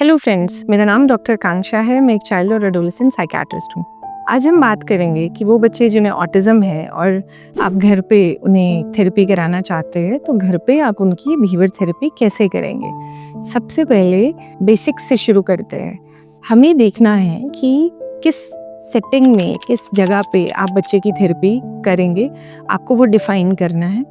Hello friends, मेरा नाम doctor Kanksha है। मैं एक चाइल्ड और एडोलेसेंट साइकियाट्रिस्ट हूँ। आज हम बात करेंगे कि वो बच्चे जिन्हें ऑटिज़म है और आप घर पे उन्हें थेरेपी कराना चाहते हैं, तो घर पे आप उनकी बिहेवियर थेरेपी कैसे करेंगे। सबसे पहले बेसिक्स से शुरू करते हैं। हमें देखना है कि किस सेटिंग में, किस जगह पे आप बच्चे की थेरेपी करेंगे, आपको वो डिफाइन करना है।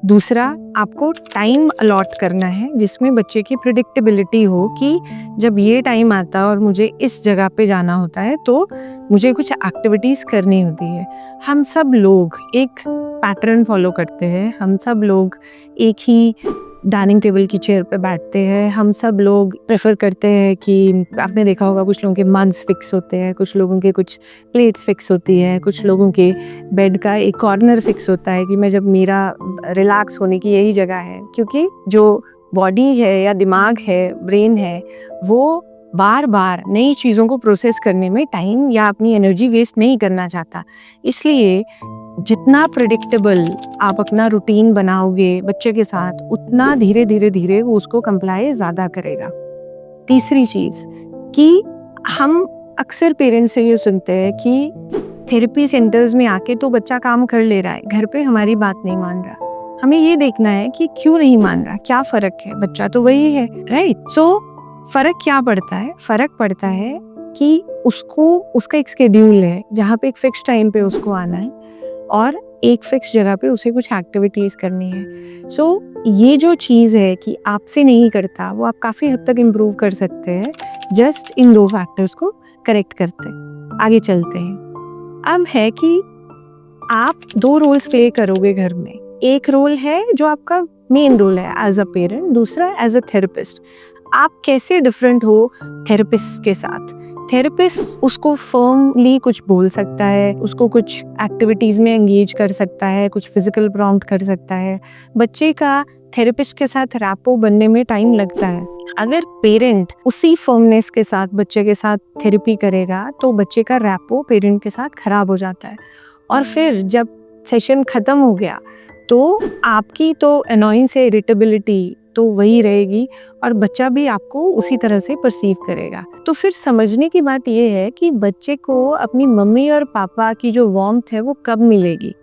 दूसरा, आपको टाइम अलॉट करना है जिसमें बच्चे की प्रिडिक्टेबिलिटी हो कि जब ये टाइम आता है और मुझे इस जगह पे जाना होता है तो मुझे कुछ एक्टिविटीज़ करनी होती है। हम सब लोग एक पैटर्न फॉलो करते हैं, हम सब लोग एक ही डाइनिंग टेबल की चेयर पे बैठते हैं, हम सब लोग प्रेफर करते हैं कि आपने देखा होगा कुछ लोगों के मंच फिक्स होते हैं, कुछ लोगों के कुछ प्लेट्स फिक्स होती है, कुछ लोगों के बेड का एक कॉर्नर फिक्स होता है कि मैं जब मेरा रिलैक्स होने की यही जगह है। क्योंकि जो बॉडी है या दिमाग है, ब्रेन है, वो बार बार नई चीज़ों को प्रोसेस करने में टाइम या अपनी एनर्जी वेस्ट नहीं करना चाहता। इसलिए जितना प्रिडिक्टेबल आप अपना रूटीन बनाओगे बच्चे के साथ, उतना धीरे धीरे धीरे वो उसको कंप्लाई ज़्यादा करेगा। तीसरी चीज़ कि हम अक्सर पेरेंट्स से ये सुनते हैं कि थेरेपी सेंटर्स में आके तो बच्चा काम कर ले रहा है, घर पे हमारी बात नहीं मान रहा। हमें ये देखना है कि क्यों नहीं मान रहा, क्या फ़र्क है, बच्चा तो वही है, राइट। सो फ़र्क क्या पड़ता है? फ़र्क पड़ता है कि उसको उसका एक शेड्यूल है जहाँ पे एक फिक्स टाइम पे उसको आना है और एक फिक्स जगह पे उसे कुछ एक्टिविटीज़ करनी है। सो ये जो चीज़ है कि आपसे नहीं करता, वो आप काफ़ी हद तक इम्प्रूव कर सकते हैं जस्ट इन 2 फैक्टर्स को करेक्ट करते। आगे चलते हैं। अब है कि आप 2 रोल्स प्ले करोगे घर में। एक रोल है जो आपका मेन रोल है एज अ पेरेंट, दूसरा एज अ थेरेपिस्ट। आप कैसे डिफरेंट हो थेरेपिस्ट के साथ? थेरेपिस्ट उसको फर्मली कुछ बोल सकता है, उसको कुछ एक्टिविटीज़ में एंगेज कर सकता है, कुछ फिजिकल प्रॉम्प्ट कर सकता है। बच्चे का थेरेपिस्ट के साथ रैपो बनने में टाइम लगता है। अगर पेरेंट उसी फर्मनेस के साथ बच्चे के साथ थेरेपी करेगा तो बच्चे का रैपो पेरेंट के साथ खराब हो जाता है और फिर जब सेशन ख़त्म हो गया तो आपकी तो अनॉयंस या इरिटेबिलिटी तो वही रहेगी और बच्चा भी आपको उसी तरह से परसीव करेगा। तो फिर समझने की बात ये है कि बच्चे को अपनी मम्मी और पापा की जो वार्मथ है वो कब मिलेगी।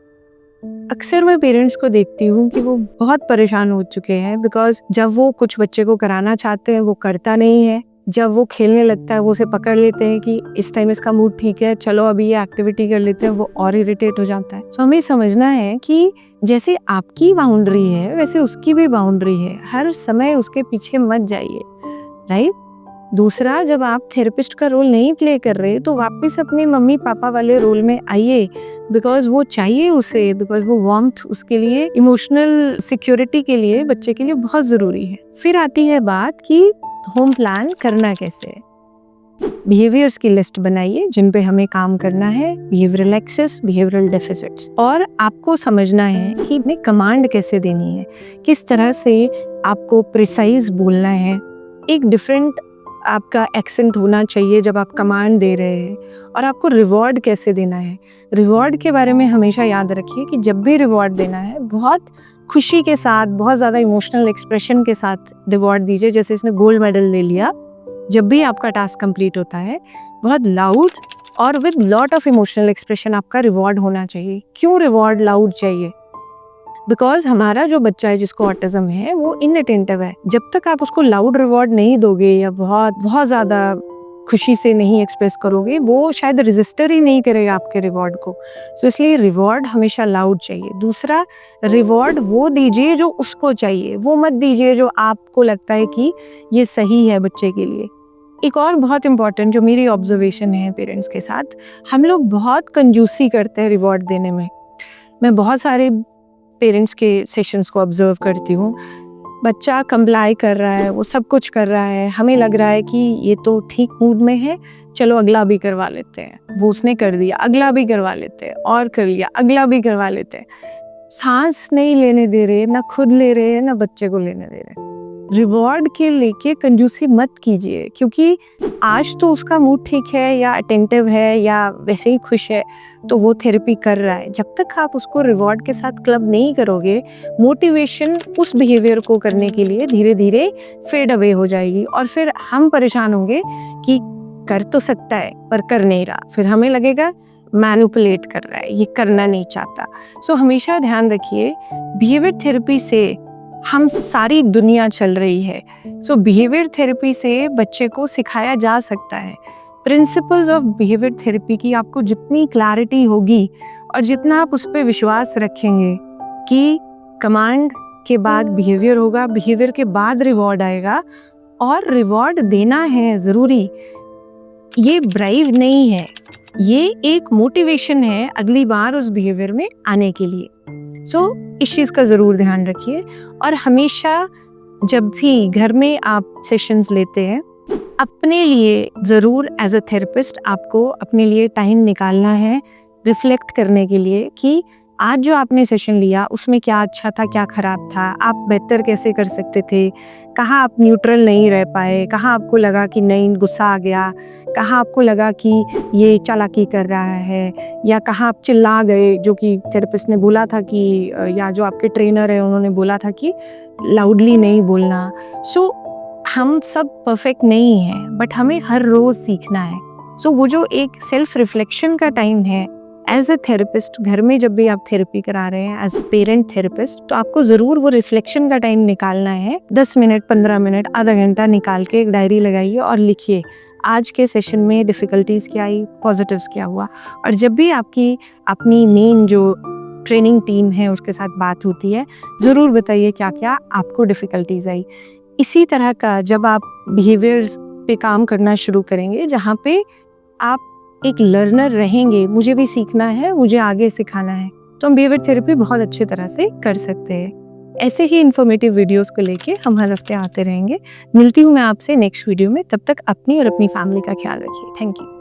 अक्सर मैं पेरेंट्स को देखती हूँ कि वो बहुत परेशान हो चुके हैं बिकॉज जब वो कुछ बच्चे को कराना चाहते हैं वो करता नहीं है। जब वो खेलने लगता है वो उसे पकड़ लेते हैं कि इस टाइम इसका मूड ठीक है, चलो अभी ये एक्टिविटी कर लेते हैं, वो और इरिटेट हो जाता है। तो हमें समझना है कि जैसे आपकी बाउंड्री है वैसे उसकी भी बाउंड्री है, हर समय उसके पीछे मत जाइए, राइट। दूसरा, जब आप थेरेपिस्ट का रोल नहीं प्ले कर रहे तो वापस अपने मम्मी पापा वाले रोल में आइए बिकॉज वो चाहिए उसे, बिकॉज वो वार्मथ उसके लिए, इमोशनल सिक्योरिटी के लिए, बच्चे के लिए बहुत ज़रूरी है। फिर आती है बात कि होम प्लान करना कैसे है। बिहेवियर्स की लिस्ट बनाइए जिन पे हमें काम करना है, बिहेवियरल एक्सेस, बिहेवियरल डेफिसिट्स, और आपको समझना है कि हमें कमांड कैसे देनी है, किस तरह से आपको प्रिसाइज बोलना है। एक डिफरेंट आपका एक्सेंट होना चाहिए जब आप कमांड दे रहे हैं, और आपको रिवॉर्ड कैसे देना है। रिवॉर्ड के बारे में हमेशा याद रखिए कि जब भी रिवॉर्ड देना है बहुत खुशी के साथ, बहुत ज़्यादा इमोशनल एक्सप्रेशन के साथ रिवॉर्ड दीजिए। जैसे इसने गोल्ड मेडल ले लिया, जब भी आपका टास्क कंप्लीट होता है बहुत लाउड और with lot of emotional expression आपका रिवॉर्ड होना चाहिए। क्यों रिवॉर्ड लाउड चाहिए? बिकॉज हमारा जो बच्चा है जिसको ऑटिज्म है वो इनअटेंटिव है। जब तक आप उसको लाउड रिवॉर्ड नहीं दोगे या बहुत बहुत ज़्यादा खुशी से नहीं एक्सप्रेस करोगे, वो शायद रजिस्टर ही नहीं करेगा आपके रिवॉर्ड को। सो इसलिए रिवॉर्ड हमेशा लाउड चाहिए। दूसरा, रिवॉर्ड वो दीजिए जो उसको चाहिए, वो मत दीजिए जो आपको लगता है कि ये सही है बच्चे के लिए। एक और बहुत इंपॉर्टेंट जो मेरी ऑब्जर्वेशन है पेरेंट्स के साथ, हम लोग बहुत कंजूसी करते हैं रिवॉर्ड देने में। मैं बहुत सारे पेरेंट्स के सेशंस को ऑब्जर्व करती हूँ। बच्चा कंप्लाई कर रहा है, वो सब कुछ कर रहा है, हमें लग रहा है कि ये तो ठीक मूड में है, चलो अगला भी करवा लेते हैं। वो उसने कर दिया, अगला भी करवा लेते हैं, और कर लिया, अगला भी करवा लेते हैं। सांस नहीं लेने दे रहे, ना खुद ले रहे हैं, ना बच्चे को लेने दे रहे। रिवॉर्ड के लेके कंजूसी मत कीजिए, क्योंकि आज तो उसका मूड ठीक है या अटेंटिव है या वैसे ही खुश है तो वो थेरेपी कर रहा है। जब तक आप उसको रिवॉर्ड के साथ क्लब नहीं करोगे, मोटिवेशन उस बिहेवियर को करने के लिए धीरे धीरे फेड अवे हो जाएगी और फिर हम परेशान होंगे कि कर तो सकता है पर कर नहीं रहा। फिर हमें लगेगा मैनिपुलेट कर रहा है, ये करना नहीं चाहता। सो हमेशा ध्यान रखिए, बिहेवियर थेरेपी से हम सारी दुनिया चल रही है। सो बिहेवियर थेरेपी से बच्चे को सिखाया जा सकता है। प्रिंसिपल्स ऑफ बिहेवियर थेरेपी की आपको जितनी क्लैरिटी होगी और जितना आप उस पर विश्वास रखेंगे कि कमांड के बाद बिहेवियर होगा, बिहेवियर के बाद रिवॉर्ड आएगा और रिवॉर्ड देना है ज़रूरी, ये ब्राइव नहीं है, ये एक मोटिवेशन है अगली बार उस बिहेवियर में आने के लिए। सो इस चीज़ का ज़रूर ध्यान रखिए। और हमेशा जब भी घर में आप सेशंस लेते हैं, अपने लिए ज़रूर एज अ थेरेपिस्ट आपको अपने लिए टाइम निकालना है रिफ्लेक्ट करने के लिए कि आज जो आपने सेशन लिया उसमें क्या अच्छा था, क्या ख़राब था, आप बेहतर कैसे कर सकते थे, कहाँ आप न्यूट्रल नहीं रह पाए, कहाँ आपको लगा कि नहीं गुस्सा आ गया, कहाँ आपको लगा कि ये चालाकी कर रहा है, या कहाँ आप चिल्ला गए जो कि थेरेपिस्ट ने बोला था कि या जो आपके ट्रेनर है उन्होंने बोला था कि लाउडली नहीं बोलना। सो हम सब परफेक्ट नहीं हैं, बट हमें हर रोज़ सीखना है। सो वो जो एक सेल्फ रिफ्लेक्शन का टाइम है एज अ थेरेपिस्ट, घर में जब भी आप थेरेपी करा रहे हैं एज पेरेंट थेरेपिस्ट, तो आपको ज़रूर वो रिफ्लेक्शन का टाइम निकालना है। 10 मिनट, 15 मिनट, आधा घंटा निकाल के एक डायरी लगाइए और लिखिए आज के सेशन में डिफ़िकल्टीज़ क्या आई, पॉजिटिव्स क्या हुआ। और जब भी आपकी अपनी मेन जो ट्रेनिंग टीम है उसके साथ बात होती है, ज़रूर बताइए क्या क्या आपको डिफ़िकल्टीज़ आई। इसी तरह का जब आप बिहेवियर्स पे काम करना शुरू करेंगे, जहाँ पे आप एक लर्नर रहेंगे, मुझे भी सीखना है, मुझे आगे सिखाना है, तो हम बिहेवियर थेरेपी बहुत अच्छी तरह से कर सकते हैं। ऐसे ही इन्फॉर्मेटिव वीडियोस को लेके हम हर हफ्ते आते रहेंगे। मिलती हूँ मैं आपसे नेक्स्ट वीडियो में। तब तक अपनी और अपनी फैमिली का ख्याल रखिए। Thank you.